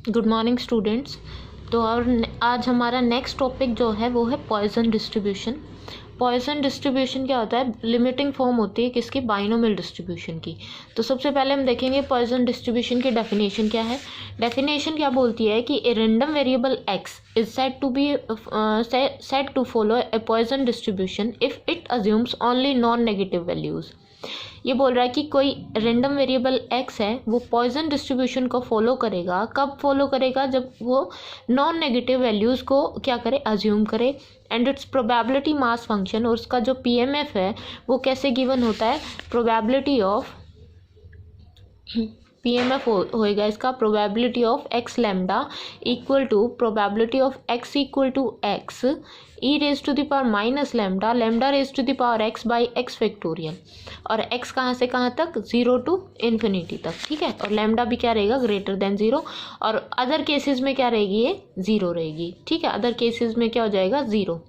Good morning students. तो और आज हमारा नेक्स्ट टॉपिक जो है वो है पॉइजन डिस्ट्रीब्यूशन। पॉइजन डिस्ट्रीब्यूशन क्या होता है? लिमिटिंग फॉर्म होती है किसकी? बाइनोमियल डिस्ट्रीब्यूशन की। तो सबसे पहले हम देखेंगे पॉइजन डिस्ट्रीब्यूशन की डेफिनेशन क्या है। डेफिनेशन क्या बोलती है कि a random variable x is said to follow a Poisson distribution if it assumes only non negative values. ये बोल रहा है कि कोई रेंडम वेरिएबल x है वो पॉइजन डिस्ट्रीब्यूशन को फॉलो करेगा। कब फॉलो करेगा? जब वो नॉन नेगेटिव वैल्यूज़ को क्या करे? अज्यूम करे। And it's probability mass function और उसका जो PMF है वो कैसे गिवन होता है? प्रोबेबिलिटी ऑफ PMF होएगा इसका probability of x lambda equal to probability of x equal to x e raise to the power minus lambda lambda raise to the power x by x factorial. और x कहाँ से कहाँ तक? 0 to infinity तक, ठीक है। और lambda भी क्या रहेगा? Greater than 0। और अदर केसेस में क्या रहेगी? ये 0 रहेगी, ठीक है। अदर केसेस में क्या हो जाएगा? 0।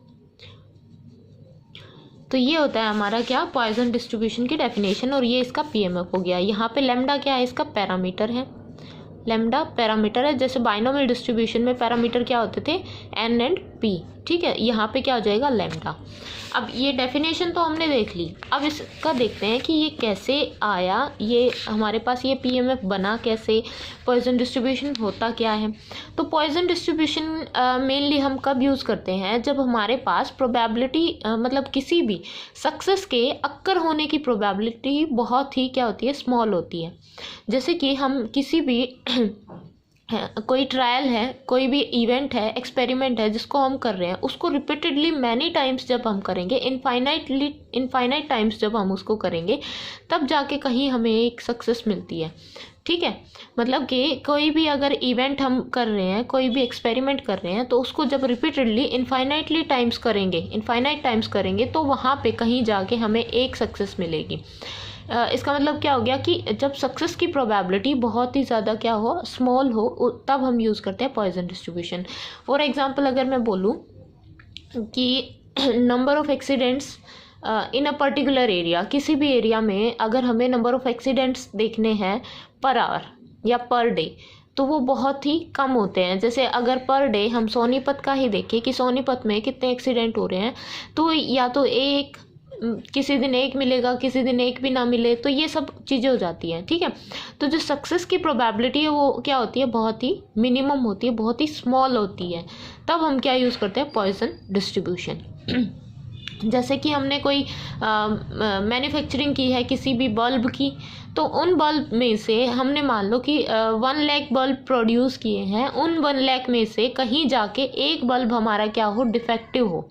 तो ये होता है हमारा क्या? पॉइजन डिस्ट्रीब्यूशन की डेफिनेशन। और ये इसका PMF हो गया। यहाँ पे लैम्डा क्या है? इसका पैरामीटर है। लैम्डा पैरामीटर है। जैसे बाइनोमियल डिस्ट्रीब्यूशन में पैरामीटर क्या होते थे? n एंड p, ठीक है। यहाँ पे क्या हो जाएगा? लैम्डा। अब ये डेफिनेशन तो हमने देख ली। अब इसका देखते हैं कि ये कैसे आया, ये हमारे पास ये PMF बना कैसे, पॉइजन डिस्ट्रीब्यूशन होता क्या है। तो पॉइजन डिस्ट्रीब्यूशन मेनली हम कब यूज़ करते हैं? जब हमारे पास प्रोबेबिलिटी मतलब किसी भी सक्सेस के अक्कर होने की प्रोबेबिलिटी बहुत ही क्या होती है? स्मॉल होती है। जैसे कि हम किसी भी कोई ट्रायल है, कोई भी इवेंट है, एक्सपेरिमेंट है जिसको हम कर रहे हैं, उसको रिपीटेडली मैनी टाइम्स जब हम करेंगे, इनफाइनाइट टाइम्स जब हम उसको करेंगे, तब जाके कहीं हमें एक सक्सेस मिलती है, ठीक है। मतलब कि कोई भी अगर इवेंट हम कर रहे हैं, कोई भी एक्सपेरिमेंट कर रहे हैं, तो उसको जब रिपीटेडली इनफाइनाइट टाइम्स करेंगे तो वहाँ पे कहीं जाके हमें एक सक्सेस मिलेगी। इसका मतलब क्या हो गया कि जब सक्सेस की प्रोबेबिलिटी बहुत ही ज़्यादा क्या हो? स्मॉल हो, तब हम यूज़ करते हैं पॉइजन डिस्ट्रीब्यूशन। फॉर एग्जांपल अगर मैं बोलूँ कि number of accidents in a particular area, किसी भी एरिया में अगर हमें नंबर ऑफ एक्सीडेंट्स देखने हैं पर आवर या पर डे, तो वो बहुत ही कम होते हैं। जैसे अगर पर डे हम सोनीपत का ही देखें कि सोनीपत में कितने एक्सीडेंट हो रहे हैं, तो या तो एक, किसी दिन एक मिलेगा, किसी दिन एक भी ना मिले, तो ये सब चीज़ें हो जाती हैं, ठीक है। तो जो सक्सेस की प्रोबेबिलिटी है वो क्या होती है? बहुत ही मिनिमम होती है, बहुत ही स्मॉल होती है। तब हम क्या यूज़ करते हैं? Poisson distribution. जैसे कि हमने कोई मैन्युफैक्चरिंग की है किसी भी बल्ब की, तो उन बल्ब में से हमने मान लो कि 1 लाख बल्ब प्रोड्यूस किए हैं, उन 1 लाख में से कहीं जाके एक बल्ब हमारा क्या हो? डिफेक्टिव हो,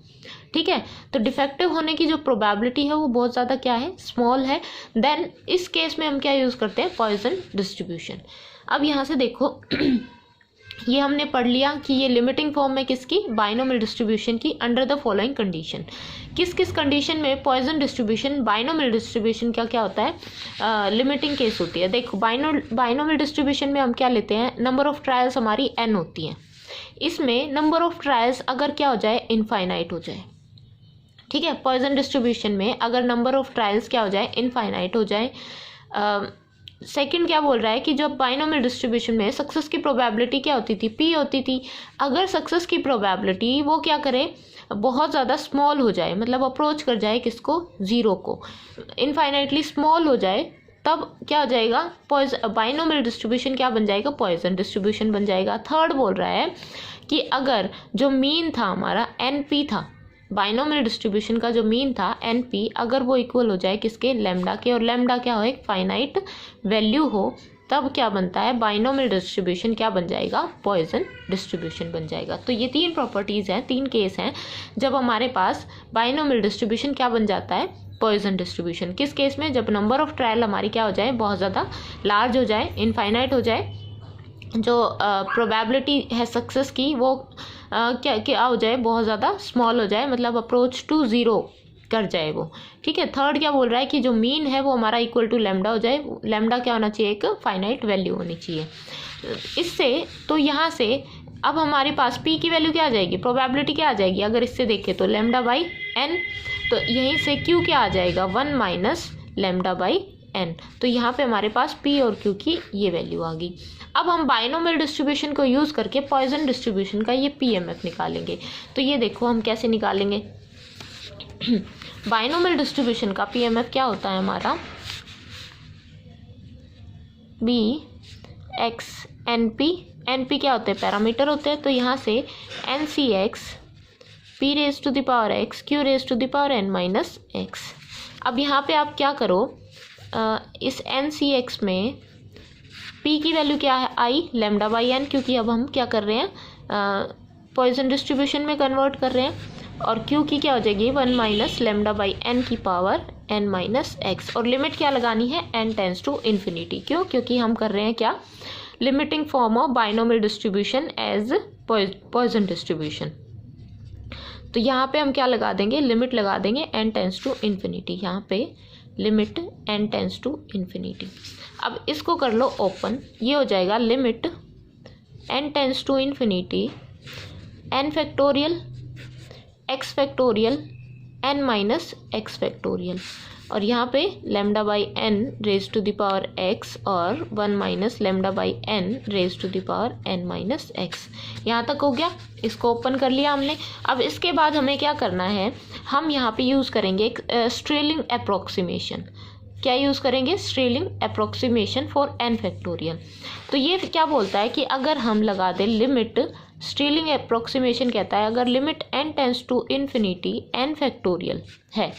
ठीक है। तो डिफेक्टिव होने की जो प्रोबेबिलिटी है वो बहुत ज़्यादा क्या है? स्मॉल है। देन इस केस में हम क्या यूज़ करते हैं? Poisson distribution. अब यहाँ से देखो ये हमने पढ़ लिया कि ये लिमिटिंग फॉर्म है किसकी? बाइनोमियल डिस्ट्रीब्यूशन की, अंडर द फॉलोइंग कंडीशन। किस किस कंडीशन में पॉइजन डिस्ट्रीब्यूशन, बाइनोमियल डिस्ट्रीब्यूशन का क्या होता है? लिमिटिंग केस होती है। देखो बाइनोमियल डिस्ट्रीब्यूशन में हम क्या लेते हैं? नंबर ऑफ ट्रायल्स हमारी n होती हैं। इसमें नंबर ऑफ ट्रायल्स अगर क्या हो जाए? इनफाइनाइट हो जाए, ठीक है। पॉइजन डिस्ट्रीब्यूशन में अगर नंबर ऑफ ट्रायल्स क्या हो जाए? इनफाइनाइट हो जाए। सेकंड क्या बोल रहा है कि जब बाइनोमियल डिस्ट्रीब्यूशन में सक्सेस की प्रोबेबिलिटी क्या होती थी? P होती थी। अगर सक्सेस की प्रोबेबिलिटी वो क्या करे? बहुत ज़्यादा स्मॉल हो जाए, मतलब अप्रोच कर जाए किसको? 0 को, इनफाइनाइटली स्मॉल हो जाए, तब क्या हो जाएगा? बाइनोमियल डिस्ट्रीब्यूशन क्या बन जाएगा? पॉइजन डिस्ट्रीब्यूशन बन जाएगा। थर्ड बोल रहा है कि अगर जो मीन था हमारा NP था, बाइनोमियल डिस्ट्रीब्यूशन का जो मीन था NP, अगर वो इक्वल हो जाए किसके? लैम्डा के, और लैम्डा क्या हो? एक फाइनाइट वैल्यू हो, तब क्या बनता है? बाइनोमियल डिस्ट्रीब्यूशन क्या बन जाएगा? पॉइजन डिस्ट्रीब्यूशन बन जाएगा। तो ये 3 प्रॉपर्टीज़ हैं, 3 केस हैं जब हमारे पास बाइनोमियल डिस्ट्रीब्यूशन क्या बन जाता है? Poisson distribution. किस केस में? जब नंबर ऑफ ट्रायल हमारी क्या हो जाए? बहुत ज़्यादा लार्ज हो जाए, इनफाइनाइट हो जाए, जो प्रोबेबिलिटी है सक्सेस की वो क्या हो जाए? बहुत ज़्यादा स्मॉल हो जाए, मतलब अप्रोच टू 0 कर जाए वो, ठीक है। थर्ड क्या बोल रहा है कि जो मीन है वो हमारा इक्वल टू लैम्डा हो जाए। लैम्डा क्या होना चाहिए? एक फाइनाइट वैल्यू होनी चाहिए। इससे तो यहाँ से अब हमारे पास P की वैल्यू क्या आ जाएगी? प्रोबेबिलिटी क्या आ जाएगी? अगर इससे देखें तो लैम्डा बाई n, तो यहीं से Q क्या आ जाएगा? 1 माइनस लैम्डा बाई एन। तो यहाँ पे हमारे पास पी और क्यू की ये वैल्यू आ गई। अब हम बाइनोमियल डिस्ट्रीब्यूशन को यूज़ करके पॉइजन डिस्ट्रीब्यूशन का ये पीएमएफ निकालेंगे। तो ये देखो हम कैसे निकालेंगे। बाइनोमियल डिस्ट्रीब्यूशन का पीएमएफ क्या होता है हमारा, बी एक्स एन पी क्या होते हैं, पैरामीटर होते हैं। तो यहाँ से n C x p raise to the power x q raise to the power n minus x. अब यहाँ पे आप क्या करो, इस एन सी एक्स में पी की वैल्यू क्या है, आई लेमडा बाई एन, क्योंकि अब हम क्या कर रहे हैं, पॉइजन डिस्ट्रीब्यूशन में कन्वर्ट कर रहे हैं। और क्यू की क्या हो जाएगी, 1 माइनस लेमडा बाई एन की पावर एन माइनस एक्स। और लिमिट क्या लगानी है, एन टेंस टू इन्फिनिटी। क्यों, क्योंकि हम कर रहे हैं क्या, limiting form of binomial distribution as Poisson distribution. तो यहाँ पे हम क्या लगा देंगे, लिमिट लगा देंगे एन टेंस टू इन्फिनिटी। यहाँ पे limit n tends to infinity. अब इसको कर लो ओपन, ये हो जाएगा limit n tends to infinity n factorial x factorial n minus x factorial. और यहाँ पे lambda by n raise to the power x और 1 minus lambda by n raise to the power n minus x. यहाँ तक हो गया, इसको open कर लिया हमने। अब इसके बाद हमें क्या करना है, हम यहाँ पे यूज़ करेंगे एक स्ट्रेलिंग अप्रोक्सीमेशन। क्या यूज़ करेंगे, Stirling approximation for n factorial. तो ये क्या बोलता है कि अगर हम लगा दें लिमिट, स्ट्रेलिंग अप्रोक्सीमेशन कहता है अगर limit n tends to infinity n factorial है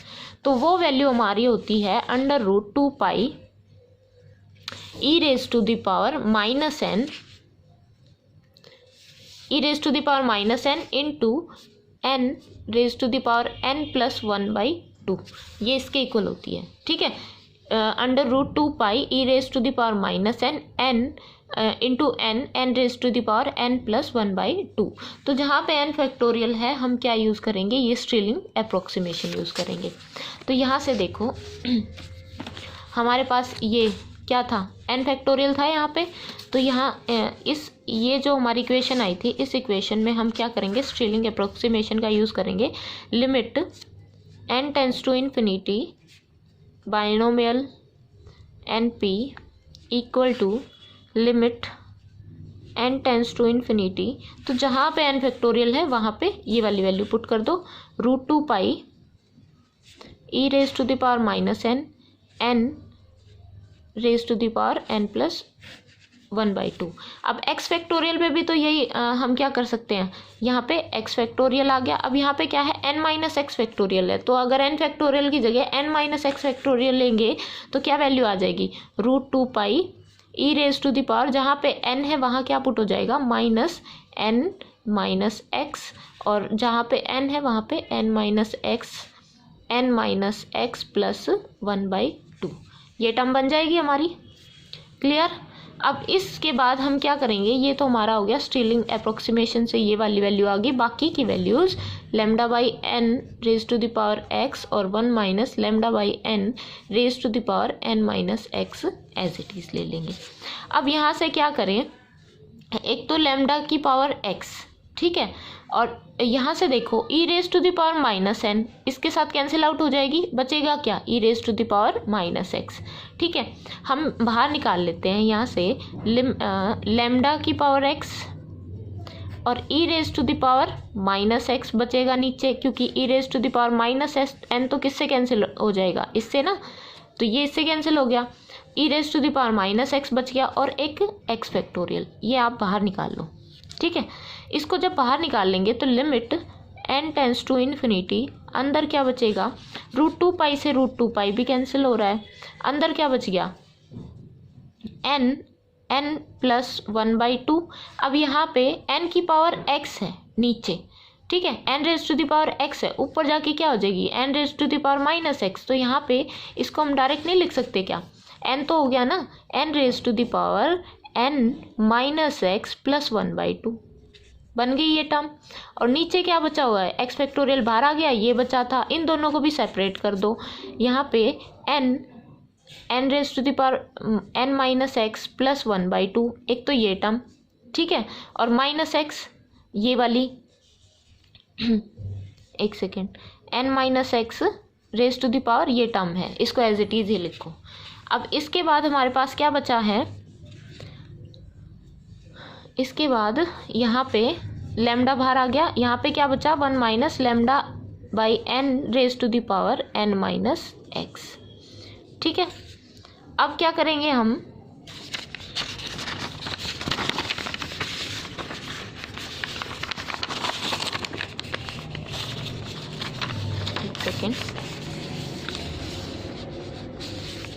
तो वो वैल्यू हमारी होती है under root 2 pi e raise to the power minus n, e raise to the power minus n into n raise to the power n plus 1/2। ये इसके equal होती है, ठीक है। Under root 2 pi e raise to the power minus n n into n raise to the power n plus 1/2। तो जहाँ पे N factorial है हम क्या यूज़ करेंगे, ये स्ट्रेलिंग अप्रोक्सीमेशन यूज़ करेंगे। तो यहाँ से देखो हमारे पास ये क्या था, एन फैक्टोरियल था यहाँ पे। तो यहाँ ये जो हमारी इक्वेशन आई थी, इस इक्वेशन में हम क्या करेंगे, स्ट्रेलिंग अप्रोक्सीमेशन का यूज़ करेंगे। Limit n tends to infinity binomial n p equal to limit n tends to infinity. तो जहाँ पे एन फैक्टोरियल है वहाँ पे ये वाली वैल्यू पुट कर दो, root 2 pi e raise to the power minus n n raise to the power n plus 1/2। अब एक्स फैक्टोरियल में भी तो यही हम क्या कर सकते हैं, यहाँ पे एक्स फैक्टोरियल आ गया। अब यहाँ पे क्या है, एन माइनस एक्स फैक्टोरियल है। तो अगर एन फैक्टोरियल की जगह एन माइनस एक्स फैक्टोरियल लेंगे तो क्या वैल्यू आ जाएगी, root 2 pi e raise to the power, जहाँ पे एन है वहाँ क्या पुट हो जाएगा, माइनस एन माइनस एक्स, और जहाँ पे एन है वहाँ पे एन माइनस एक्स प्लस 1/2। ये टर्म बन जाएगी हमारी, क्लियर। अब इसके बाद हम क्या करेंगे, ये तो हमारा हो गया स्ट्रेलिंग अप्रोक्सीमेशन से ये वाली वैल्यू आ गई। बाकी की values lambda by n raise to the power x और 1 minus lambda by n raise to the power n minus x as it is ले लेंगे। अब यहाँ से क्या करें, एक तो लेमडा की पावर एक्स, ठीक है, और यहाँ से देखो e raise to the power minus n इसके साथ कैंसिल आउट हो जाएगी, बचेगा क्या, e raise to the power minus x, ठीक है। हम बाहर निकाल लेते हैं यहाँ से लेमडा की पावर एक्स और e raise to the power minus x बचेगा नीचे, क्योंकि e raise to the power minus n तो किससे कैंसिल हो जाएगा, इससे ना, तो ये इससे कैंसिल हो गया। E raise to the power minus x बच गया और एक एक्स फैक्टोरियल, ये आप बाहर निकाल लो, ठीक है। इसको जब बाहर निकाल लेंगे तो limit n tends to infinity, अंदर क्या बचेगा, रूट 2 पाई से रूट 2 पाई भी कैंसिल हो रहा है, अंदर क्या बच गया, एन प्लस 1/2। अब यहाँ पे एन की पावर एक्स है नीचे, ठीक है, n raise to the power x है, ऊपर जाके क्या हो जाएगी, n raise to the power minus x. तो यहाँ पे इसको हम डायरेक्ट नहीं लिख सकते क्या, एन तो हो गया ना, n raise to the power n minus x plus 1/2 बन गई ये टर्म। और नीचे क्या बचा हुआ है, एक्स फैक्टोरियल बाहर आ गया, ये बचा था, इन दोनों को भी सेपरेट कर दो। यहाँ पे n raise to the power n minus x plus 1/2, एक तो ये टर्म, ठीक है, और माइनस एक्स ये वाली एक second, n minus x raise to the power ये टर्म है, इसको एज इट इज़ ही लिखो। अब इसके बाद हमारे पास क्या बचा है, इसके बाद यहाँ पे लेमडा बाहर आ गया, यहाँ पे क्या बचा 1 minus lambda by n raise to the power n minus x. ठीक है, अब क्या करेंगे हम, सेकेंड,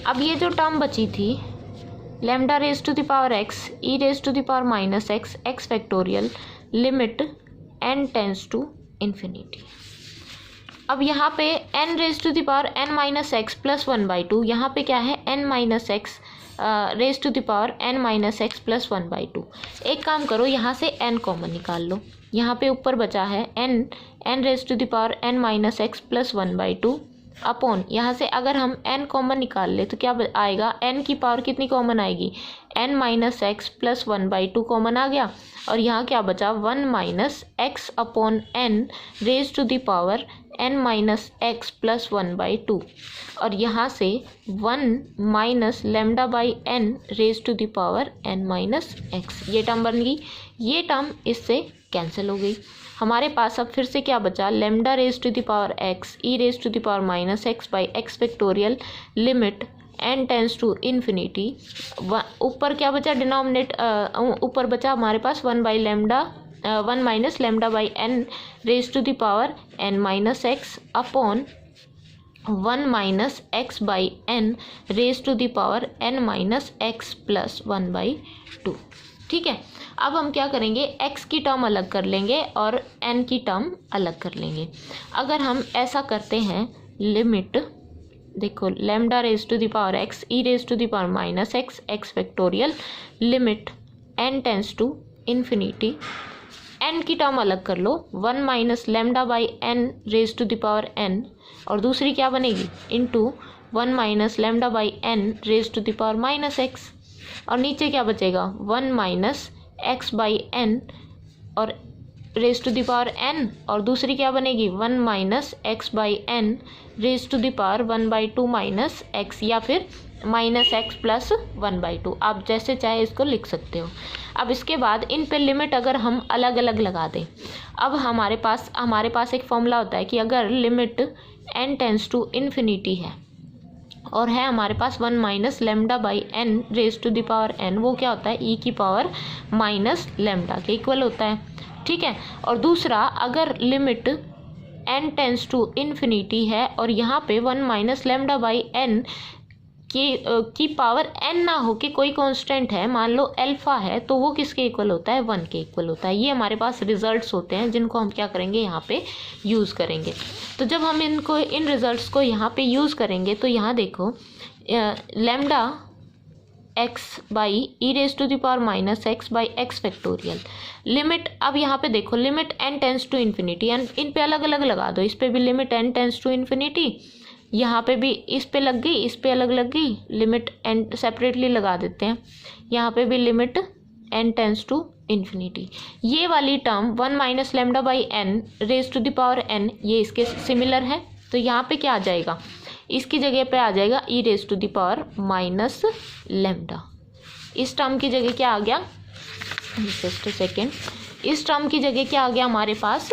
अब ये जो टर्म बची थी lambda raise to the power x e raise to the power minus x x factorial limit n tends to infinity. अब यहाँ पे n raise to the power n minus x plus 1/2, यहाँ पे क्या है n minus x raise to the power n minus x plus 1/2। एक काम करो, यहाँ से n कॉमन निकाल लो, यहाँ पे ऊपर बचा है n raise to the power n minus x plus 1/2 upon, यहाँ से अगर हम n कॉमन निकाल ले तो क्या आएगा, n की पावर कितनी कॉमन आएगी, n minus x plus 1/2 common आ गया, और यहाँ क्या बचा 1 minus x upon n raise to the power n minus x plus 1/2, और यहाँ से 1 minus lambda by n raise to the power n minus x, ये टर्म बन गई, ये टर्म इससे कैंसिल हो गई। हमारे पास अब फिर से क्या बचा, lambda raise to the power x e raise to the power minus x by x factorial limit n tends to infinity. ऊपर क्या बचा, ऊपर बचा हमारे पास 1 minus lambda by n raise to the power n minus x upon 1 minus x by n raise to the power n minus x plus 1/2। ठीक है, अब हम क्या करेंगे, x की टर्म अलग कर लेंगे और n की टर्म अलग कर लेंगे। अगर हम ऐसा करते हैं, लिमिट देखो lambda raise to the power x e raise to the power minus x x factorial limit n tends to infinity, n की टर्म अलग कर लो, 1 minus lambda by n raise to the power n, और दूसरी क्या बनेगी into 1 minus lambda by n raise to the power minus x, और नीचे क्या बचेगा 1 माइनस एक्स बाई एन और raise to the power n, और दूसरी क्या बनेगी 1 minus x by n raise to the power 1/2 minus x, या फिर माइनस एक्स प्लस 1/2, आप जैसे चाहे इसको लिख सकते हो। अब इसके बाद इन पे लिमिट अगर हम अलग अलग लगा दें, अब हमारे पास एक फॉर्मूला होता है कि अगर limit n tends to infinity है और है हमारे पास 1 minus lambda by n raise to the power n, वो क्या होता है e की पावर माइनस लेमडा के इक्वल होता है। ठीक है, और दूसरा अगर limit n tends to infinity है और यहाँ पे 1 माइनस लेमडा बाई n की पावर n ना हो कि कोई कांस्टेंट है, मान लो अल्फा है, तो वो किसके इक्वल होता है 1 के इक्वल होता है। ये हमारे पास रिजल्ट्स होते हैं जिनको हम क्या करेंगे यहाँ पे यूज़ करेंगे। तो जब हम इन रिजल्ट्स को यहाँ पे यूज़ करेंगे तो यहाँ देखो lambda x by e raise to the power minus x by x factorial limit, अब यहाँ पे देखो limit n tends to infinity, इन पे अलग अलग लगा दो, इस पे भी limit n tends to infinity, यहाँ पे भी इस पे लग गई, इस पे अलग लग गई, लिमिट n सेपरेटली लगा देते हैं, यहाँ पे भी limit n tends to infinity. ये वाली term 1 minus lambda by n raise to the power n, ये इसके सिमिलर है, तो यहाँ पे क्या आ जाएगा, इसकी जगह पे आ जाएगा e raise to the power minus lambda. इस टर्म की जगह क्या आ गया, जस्ट सेकेंड, इस टर्म की जगह क्या आ गया हमारे पास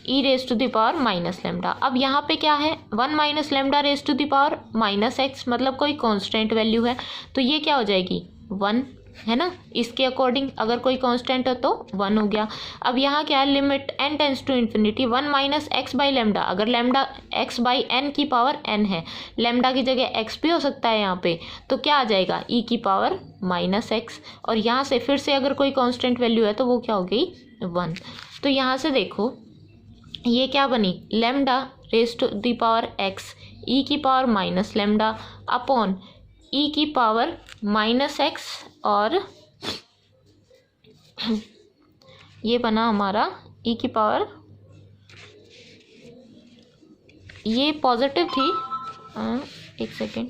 e raise to the power minus lambda. अब यहाँ पे क्या है 1 minus lambda raise to the power minus x, मतलब कोई कांस्टेंट वैल्यू है, तो ये क्या हो जाएगी 1 है ना, इसके अकॉर्डिंग अगर कोई कांस्टेंट है तो 1 हो गया। अब यहाँ क्या है limit n tends to infinity 1 minus x by lambda, अगर लेमडा x बाई n की पावर n है, लेमडा की जगह x भी हो सकता है यहाँ पे, तो क्या आ जाएगा e की पावर माइनस एक्स, और यहाँ से फिर से अगर कोई कांस्टेंट वैल्यू है तो वो क्या हो गई 1। तो यहाँ से देखो ये क्या बनी, lambda raise to the power x e की power minus lambda upon e की पावर माइनस एक्स, और ये बना हमारा e की पावर, ये पॉजिटिव थी, एक सेकेंड,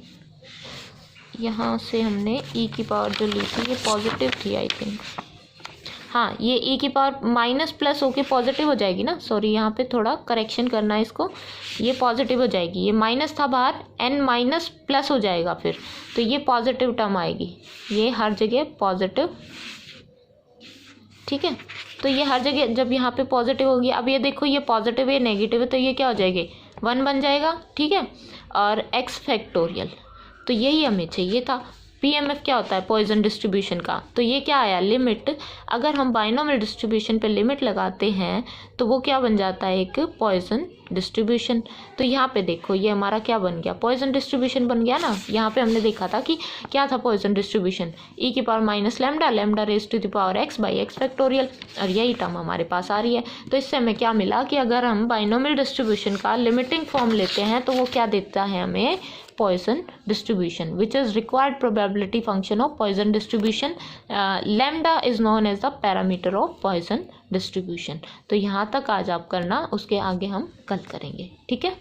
यहाँ से हमने e की पावर जो ली थी ये पॉजिटिव थी आई थिंक, हाँ ये e की पावर माइनस प्लस होके पॉजिटिव हो जाएगी ना, सॉरी यहाँ पे थोड़ा करेक्शन करना है इसको, ये पॉजिटिव हो जाएगी, ये माइनस था बाहर, n माइनस प्लस हो जाएगा फिर, तो ये पॉजिटिव टर्म आएगी, ये हर जगह पॉजिटिव, ठीक है। तो ये हर जगह जब यहाँ पे पॉजिटिव होगी, अब ये देखो ये पॉजिटिव है नेगेटिव है, तो ये क्या हो जाएगी 1 बन जाएगा, ठीक है। और x फैक्टोरियल, तो यही हमें चाहिए था। पीएमएफ क्या होता है पॉइजन डिस्ट्रीब्यूशन का, तो ये क्या आया लिमिट, अगर हम बाइनोमियल डिस्ट्रीब्यूशन पे लिमिट लगाते हैं तो वो क्या बन जाता है एक पॉइजन डिस्ट्रीब्यूशन। तो यहाँ पे देखो ये हमारा क्या बन गया पॉइजन डिस्ट्रीब्यूशन बन गया ना। यहाँ पे हमने देखा था कि क्या था पॉइजन डिस्ट्रीब्यूशन, e की power minus lambda, lambda raise to the power x by x factorial, और यही टर्म हमारे पास आ रही है। तो इससे हमें क्या मिला कि अगर हम बाइनोमियल डिस्ट्रीब्यूशन का लिमिटिंग फॉर्म लेते हैं तो वो क्या देता है हमें Poisson distribution, which is required probability function of Poisson distribution. Lambda is known as the parameter of Poisson distribution. तो यहाँ तक आज आप करना, उसके आगे हम कल करेंगे, ठीक है।